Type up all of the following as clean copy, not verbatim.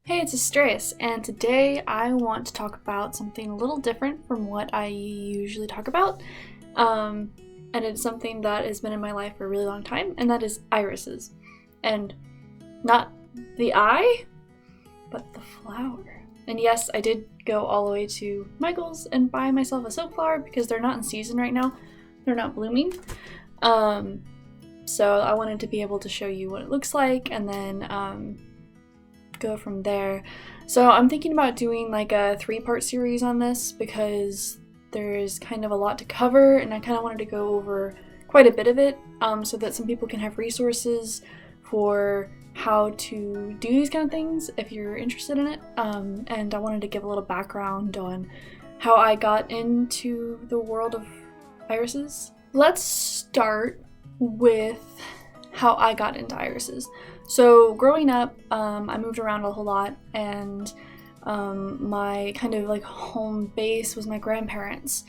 Hey, it's Astraeus, and today I want to talk about something a little different from what I usually talk about. And it's something that has been in my life for a really long time, and that is irises. And not the eye, but the flower. And yes, I did go all the way to Michael's and buy myself a silk flower because they're not in season right now. They're not blooming. So I wanted to be able to show you what it looks like, and then go from there. So I'm thinking about doing like a 3-part series on this because there's kind of a lot to cover, and I kind of wanted to go over quite a bit of it so that some people can have resources for how to do these kind of things if you're interested in it. And I wanted to give a little background on how I got into the world of irises. Let's start with how I got into irises. So growing up, I moved around a whole lot, and my kind of like home base was my grandparents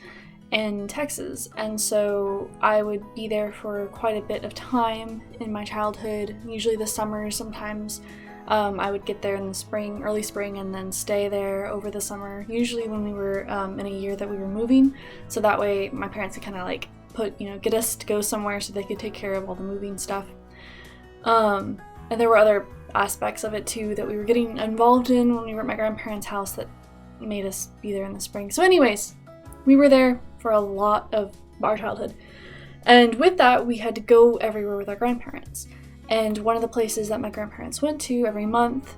in Texas, and so I would be there for quite a bit of time in my childhood, usually the summer. Sometimes I would get there in the spring, early spring, and then stay there over the summer, usually when we were in a year that we were moving, so that way my parents could kind of like get us to go somewhere so they could take care of all the moving stuff. And there were other aspects of it too that we were getting involved in when we were at my grandparents' house that made us be there in the spring. So anyways, we were there for a lot of our childhood. And with that, we had to go everywhere with our grandparents. And one of the places that my grandparents went to every month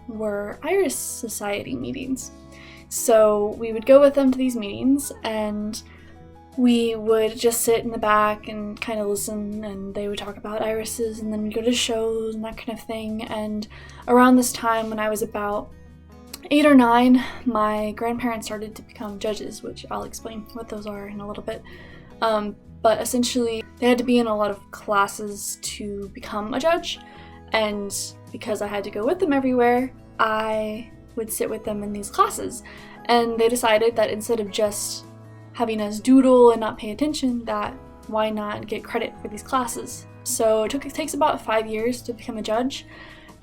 were Iris Society meetings. So we would go with them to these meetings, and we would just sit in the back and kind of listen, and they would talk about irises, and then we'd go to shows and that kind of thing. And around this time, when I was about 8 or 9, my grandparents started to become judges, which I'll explain what those are in a little bit. But essentially, they had to be in a lot of classes to become a judge, and because I had to go with them everywhere, I would sit with them in these classes. And they decided that instead of just having us doodle and not pay attention, that why not get credit for these classes? So it takes about 5 years to become a judge,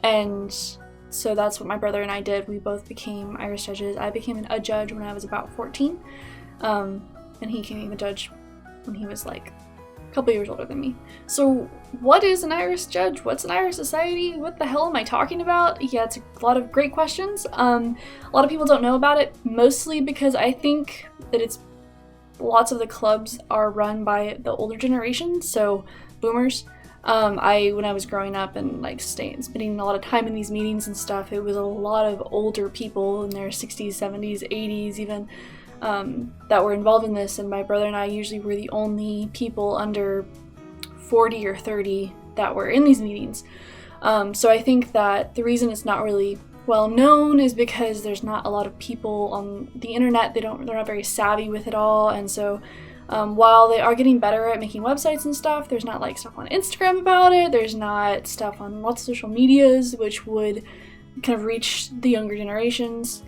and so that's what my brother and I did. We both became Irish judges. I became a judge when I was about 14, and he became a judge when he was like a couple years older than me. So what is an Irish judge? What's an Irish society? What the hell am I talking about? Yeah, it's a lot of great questions. A lot of people don't know about it, mostly because I think that lots of the clubs are run by the older generation, so boomers. When I was growing up and like spending a lot of time in these meetings and stuff, it was a lot of older people in their 60s, 70s, 80s even, that were involved in this, and my brother and I usually were the only people under 40 or 30 that were in these meetings. So I think that the reason it's not really well known is because there's not a lot of people on the internet. They're not very savvy with it all, and so while they are getting better at making websites and stuff, there's not like stuff on Instagram about it. There's not stuff on lots of social medias which would kind of reach the younger generations.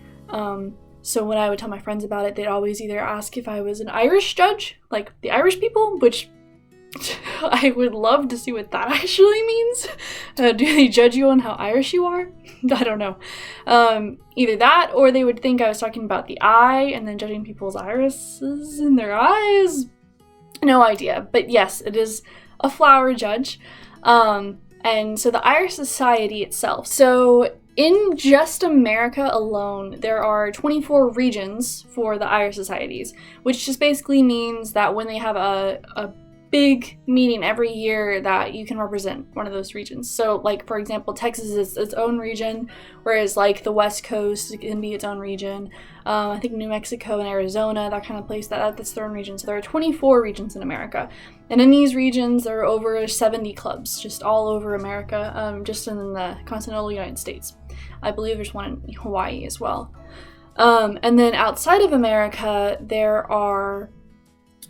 So when I would tell my friends about it, they'd always either ask if I was an Irish judge, like the Irish people, which I would love to see what that actually means. Do they judge you on how Irish you are? I don't know. Either that, or they would think I was talking about the eye and then judging people's irises in their eyes. No idea. But yes, it is a flower judge. And so the Irish Society itself. So in just America alone, there are 24 regions for the Irish Societies, which just basically means that when they have a big meeting every year, that you can represent one of those regions. So like, for example, Texas is its own region, whereas like the West Coast can be its own region. I think New Mexico and Arizona, that kind of place, that's their own region. So there are 24 regions in America, and in these regions there are over 70 clubs just all over America, just in the continental United States. I believe there's one in Hawaii as well. And then outside of America, there are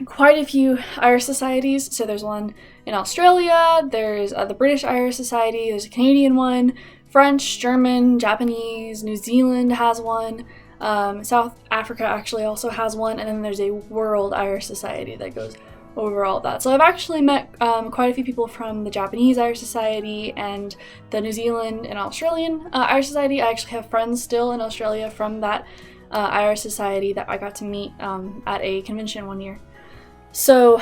quite a few Irish societies. So there's one in Australia, there's the British Irish Society, there's a Canadian one, French, German, Japanese, New Zealand has one, South Africa actually also has one, and then there's a World Irish Society that goes over all of that. So I've actually met quite a few people from the Japanese Irish Society and the New Zealand and Australian Irish Society. I actually have friends still in Australia from that Irish Society that I got to meet at a convention one year. So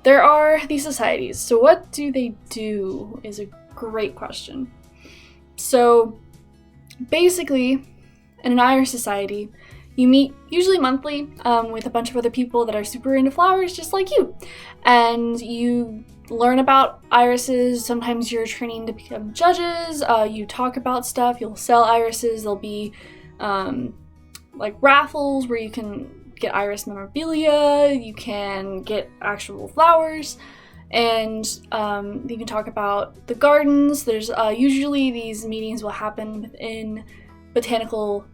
there are these societies. So what do they do is a great question. So basically, in an Irish Society, you meet usually monthly with a bunch of other people that are super into flowers just like you. And you learn about irises. Sometimes you're training to become judges. You talk about stuff. You'll sell irises. There'll be like raffles where you can get iris memorabilia. You can get actual flowers. And you can talk about the gardens. There's usually these meetings will happen within botanical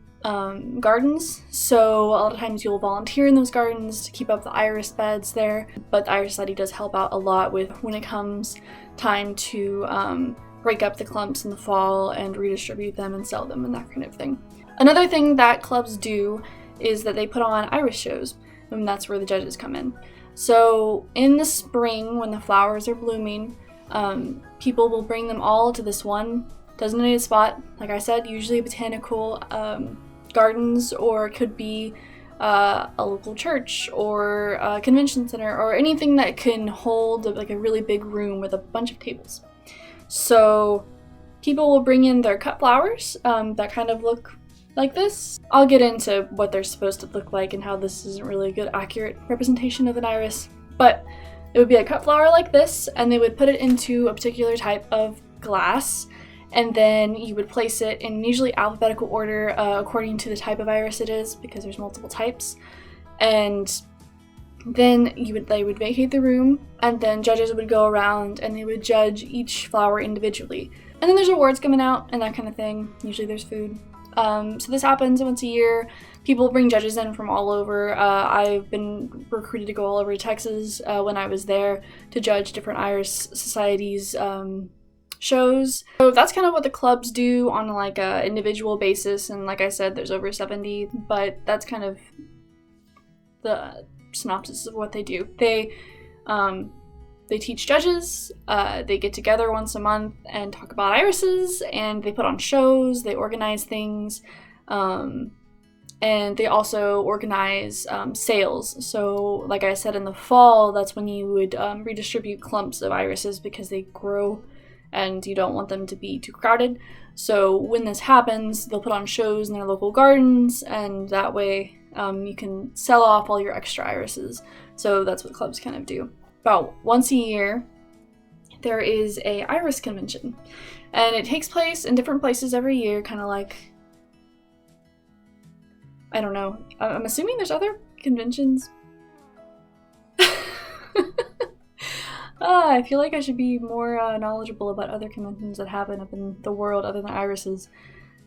gardens, so a lot of times you'll volunteer in those gardens to keep up the iris beds there, but the Irish Society does help out a lot with when it comes time to break up the clumps in the fall and redistribute them and sell them and that kind of thing. Another thing that clubs do is that they put on iris shows, and that's where the judges come in. So in the spring, when the flowers are blooming, people will bring them all to this one designated spot. Like I said, usually botanical gardens, or it could be a local church or a convention center or anything that can hold like a really big room with a bunch of tables. So people will bring in their cut flowers that kind of look like this. I'll get into what they're supposed to look like and how this isn't really a good accurate representation of an iris, but it would be a cut flower like this, and they would put it into a particular type of glass, and then you would place it in usually alphabetical order according to the type of iris it is, because there's multiple types. And then they would vacate the room, and then judges would go around and they would judge each flower individually. And then there's awards coming out and that kind of thing. Usually there's food. So this happens once a year. People bring judges in from all over. I've been recruited to go all over Texas when I was there to judge different Irish societies shows. So that's kind of what the clubs do on like a individual basis, and like I said, there's over 70, but that's kind of the synopsis of what they do. They teach judges, they get together once a month and talk about irises, and they put on shows, they organize things, and they also organize sales. So like I said, in the fall, that's when you would redistribute clumps of irises because they grow and you don't want them to be too crowded. So when this happens, they'll put on shows in their local gardens, and that way you can sell off all your extra irises. So that's what clubs kind of do. About once a year, there is a iris convention, and it takes place in different places every year, kind of like, I don't know, I'm assuming there's other conventions. I feel like I should be more knowledgeable about other conventions that happen up in the world other than irises.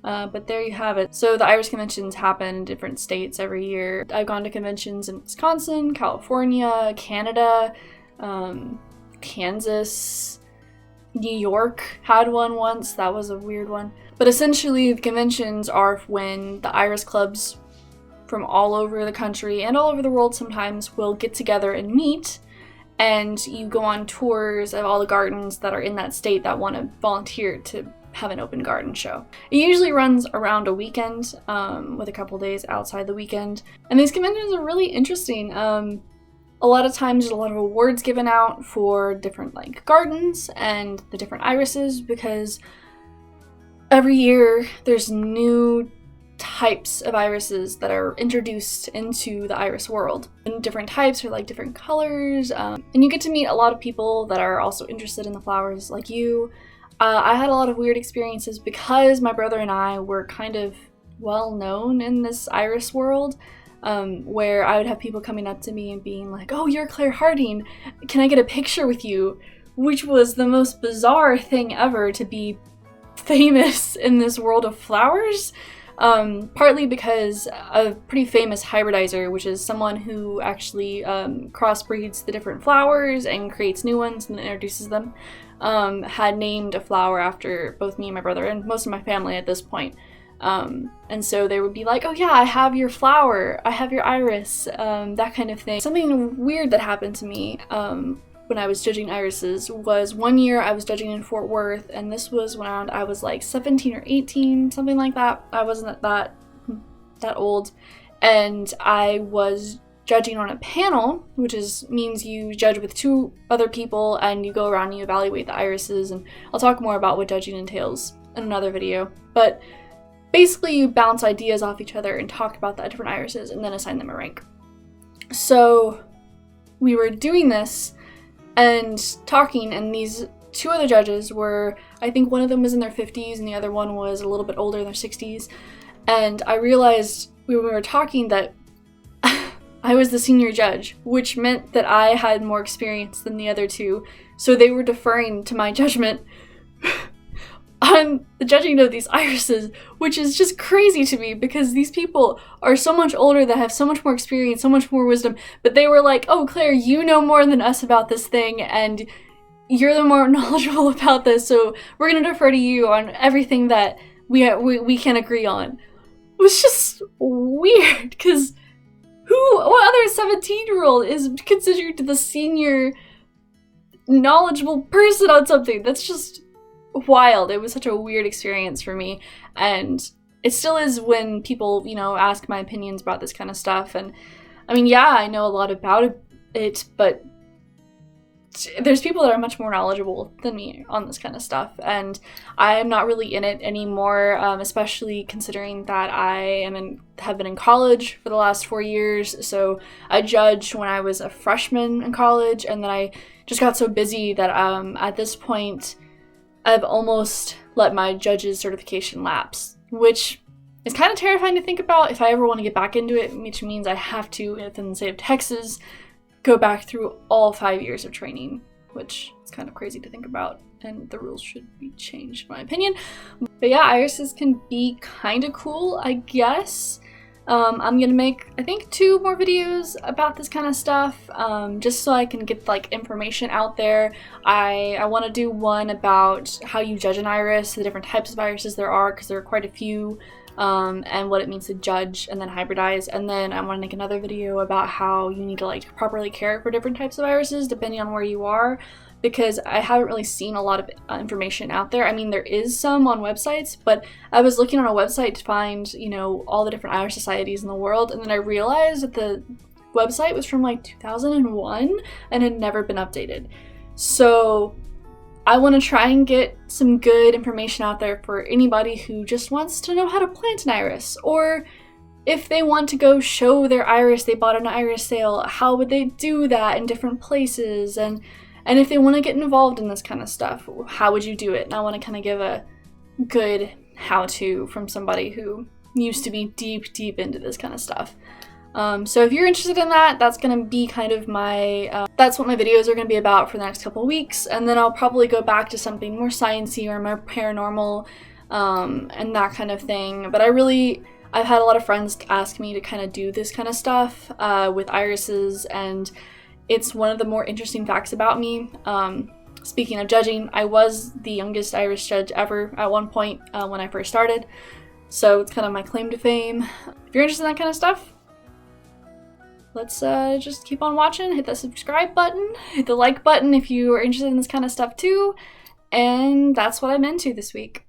But there you have it. So the Irish conventions happen in different states every year. I've gone to conventions in Wisconsin, California, Canada, Kansas, New York had one once. That was a weird one. But essentially, the conventions are when the Irish clubs from all over the country and all over the world sometimes will get together and meet, and you go on tours of all the gardens that are in that state that want to volunteer to have an open garden show. It usually runs around a weekend, with a couple days outside the weekend. And these conventions are really interesting. A lot of times there's a lot of awards given out for different like gardens and the different irises, because every year there's new types of irises that are introduced into the iris world. And different types are like different colors, and you get to meet a lot of people that are also interested in the flowers like you. I had a lot of weird experiences because my brother and I were kind of well known in this iris world, where I would have people coming up to me and being like, "Oh, you're Claire Harding, can I get a picture with you?" Which was the most bizarre thing ever, to be famous in this world of flowers. Partly because a pretty famous hybridizer, which is someone who actually crossbreeds the different flowers and creates new ones and introduces them, had named a flower after both me and my brother and most of my family at this point. And so they would be like, oh yeah, I have your flower, I have your iris, that kind of thing. Something weird that happened to me when I was judging irises was one year I was judging in Fort Worth, and this was when I was like 17 or 18, something like that. I wasn't that old, and I was judging on a panel, which means you judge with 2 other people and you go around and you evaluate the irises, and I'll talk more about what judging entails in another video. But basically you bounce ideas off each other and talk about the different irises and then assign them a rank. So we were doing this and talking, and these 2 other judges were, I think one of them was in their 50s and the other one was a little bit older in their 60s. And I realized when we were talking that I was the senior judge, which meant that I had more experience than the other 2. So they were deferring to my judgment on the judging of these irises, which is just crazy to me because these people are so much older, that have so much more experience, so much more wisdom, but they were like, oh, Claire, you know more than us about this thing, and you're the more knowledgeable about this, so we're going to defer to you on everything that we can agree on. It was just weird, because what other 17-year-old is considered the senior knowledgeable person on something? That's just wild. It was such a weird experience for me, and it still is when people, ask my opinions about this kind of stuff. And I mean, yeah, I know a lot about it, but there's people that are much more knowledgeable than me on this kind of stuff, and I'm not really in it anymore, especially considering that I have been in college for the last 4 years. So I judged when I was a freshman in college, and then I just got so busy that at this point I've almost let my judge's certification lapse, which is kind of terrifying to think about if I ever want to get back into it, which means I have to, within the state of Texas, go back through all 5 years of training, which is kind of crazy to think about, and the rules should be changed in my opinion. But yeah, irises can be kind of cool, I guess. I'm gonna make, I think, 2 more videos about this kind of stuff, just so I can get like information out there. I want to do one about how you judge an iris, the different types of irises there are, because there are quite a few, and what it means to judge and then hybridize. And then I want to make another video about how you need to like properly care for different types of irises depending on where you are, because I haven't really seen a lot of information out there. I mean, there is some on websites, but I was looking on a website to find, all the different iris societies in the world, and then I realized that the website was from like 2001 and had never been updated. So I want to try and get some good information out there for anybody who just wants to know how to plant an iris, or if they want to go show their iris they bought an iris sale, how would they do that in different places, and if they want to get involved in this kind of stuff, how would you do it? And I want to kind of give a good how-to from somebody who used to be deep into this kind of stuff. So if you're interested in that, that's going to be kind of my, that's what my videos are going to be about for the next couple of weeks. And then I'll probably go back to something more sciencey or more paranormal, and that kind of thing. But I've had a lot of friends ask me to kind of do this kind of stuff, with irises, and it's one of the more interesting facts about me. Speaking of judging, I was the youngest iris judge ever at one point when I first started. So it's kind of my claim to fame. If you're interested in that kind of stuff, let's just keep on watching. Hit that subscribe button, hit the like button if you are interested in this kind of stuff too. And that's what I'm into this week.